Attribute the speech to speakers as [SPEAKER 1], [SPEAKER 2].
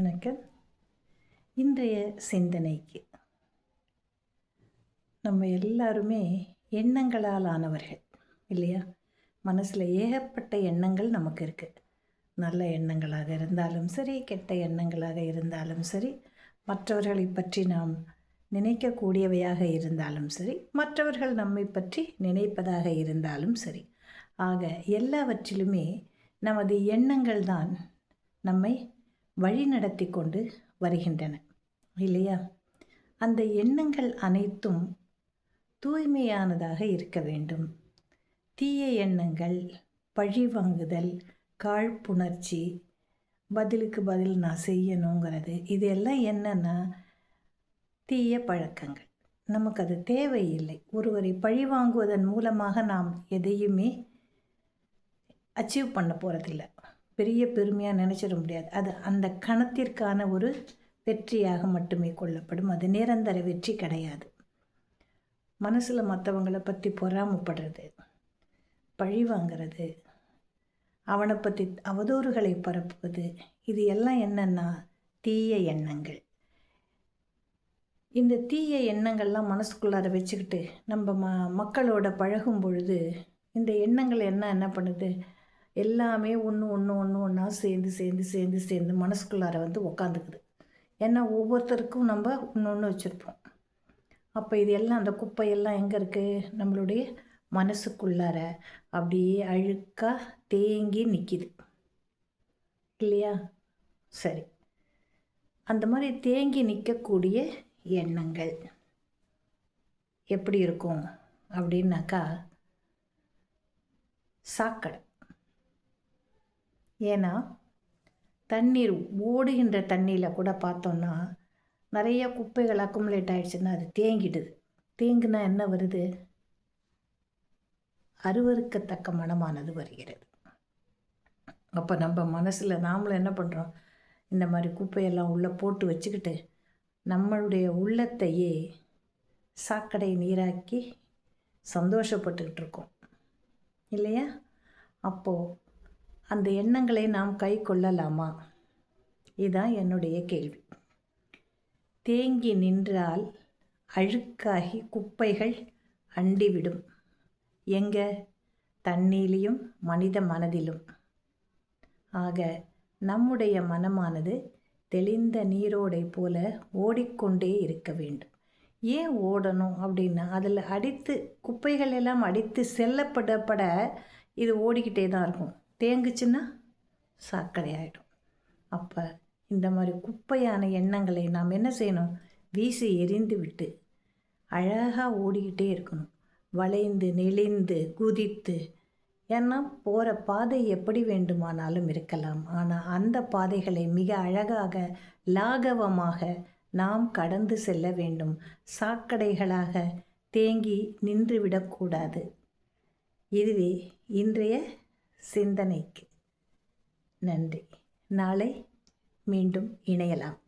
[SPEAKER 1] வணக்கம். இன்றைய சிந்தனைக்கு நம்ம எல்லாருமே எண்ணங்களால் ஆனவர்கள் இல்லையா? மனசில் ஏகப்பட்ட எண்ணங்கள் நமக்கு இருக்குது. நல்ல எண்ணங்களாக இருந்தாலும் சரி, கெட்ட எண்ணங்களாக இருந்தாலும் சரி, மற்றவர்களை பற்றி நாம் நினைக்கக்கூடியவையாக இருந்தாலும் சரி, மற்றவர்கள் நம்மை பற்றி நினைப்பதாக இருந்தாலும் சரி, ஆக எல்லாவற்றிலுமே நமது எண்ணங்கள் தான் நம்மை வழி நடத்தி கொண்டு வருகின்றன இல்லையா? அந்த எண்ணங்கள் அனைத்தும் தூய்மையானதாக இருக்க வேண்டும். தீய எண்ணங்கள், பழி வாங்குதல், காழ்ப்புணர்ச்சி, பதிலுக்கு பதில் நான் செய்யணுங்கிறது, இதெல்லாம் என்னன்னா தீய பழக்கங்கள். நமக்கு அது தேவையில்லை. ஒருவரை பழி வாங்குவதன் மூலமாக நாம் எதையுமே அச்சீவ் பண்ண போகிறதில்லை. பெரிய பெருமையாக நினச்சிட முடியாது. அது அந்த கணத்திற்கான ஒரு வெற்றியாக மட்டுமே கொள்ளப்படும். அது நிரந்தர வெற்றி கிடையாது. மனசில் மற்றவங்களை பற்றி பொறாமப்படுறது, பழி வாங்கிறது, அவனை பற்றி அவதூறுகளை பரப்புவது, இது எல்லாம் என்னென்னா தீய எண்ணங்கள். இந்த தீய எண்ணங்கள்லாம் மனசுக்குள்ளார வச்சுக்கிட்டு நம்ம மக்களோட பழகும் பொழுது இந்த எண்ணங்கள் என்ன பண்ணுது, எல்லாமே ஒன்றா சேர்ந்து மனசுக்குள்ளார வந்து உக்காந்துக்குது. ஏன்னா ஒவ்வொருத்தருக்கும் நம்ம ஒன்று வச்சுருப்போம். அப்போ இது எல்லாம் அந்த குப்பையெல்லாம் எங்கே இருக்குது? நம்மளுடைய மனசுக்குள்ளார அப்படியே அழுக்காக தேங்கி நிற்கிது இல்லையா? சரி, அந்த மாதிரி தேங்கி நிற்கக்கூடிய எண்ணங்கள் எப்படி இருக்கும் அப்படின்னாக்கா சாக்கடை. ஏன்னா தண்ணீர் ஓடுகின்ற தண்ணியில் கூட பார்த்தோன்னா நிறைய குப்பைகள் அக்குமுலேட் ஆகிடுச்சுன்னா அது தேங்கிடுது. தேங்குனா என்ன வருது? அருவருக்கத்தக்க மனமானது வருகிறது. அப்போ நம்ம மனசில் நாமளும் என்ன பண்ணுறோம்? இந்த மாதிரி குப்பையெல்லாம் உள்ளே போட்டு வச்சுக்கிட்டு நம்மளுடைய உள்ளத்தையே சாக்கடை நீராக்கி சந்தோஷப்பட்டுக்கிட்டு இருக்கோம் இல்லையா? அப்போது அந்த எண்ணங்களை நாம் கை கொள்ளலாமா? இதுதான் என்னுடைய கேள்வி. தேங்கி நின்றால் அழுக்காகி குப்பைகள் அண்டிவிடும். எங்கே? தண்ணீரிலும் மனித மனதிலும். ஆக நம்முடைய மனமானது தெளிந்த நீரோடை போல ஓடிக்கொண்டே இருக்க வேண்டும். ஏன் ஓடணும் அப்படின்னா, அதில் அடித்து குப்பைகள் எல்லாம் அடித்து செல்லப்படப்பட இது ஓடிக்கிட்டே தான் இருக்கும். தேங்குச்சுன்னா சாக்கடை ஆகிடும். அப்போ இந்த மாதிரி குப்பையான எண்ணங்களை நாம் என்ன செய்யணும்? வீசி எறிந்து விட்டு அழகாக ஓடிக்கிட்டே இருக்கணும். வளைந்து நெளிந்து குதித்து. ஏன்னா போகிற பாதை எப்படி வேண்டுமானாலும் இருக்கலாம். ஆனால் அந்த பாதைகளை மிக அழகாக லாகவமாக நாம் கடந்து செல்ல வேண்டும். சாக்கடைகளாக தேங்கி நின்று விடக்கூடாது. இதுவே இன்றைய சிந்தனைக்கு. நன்றி. நாளை மீண்டும் இணையலாம்.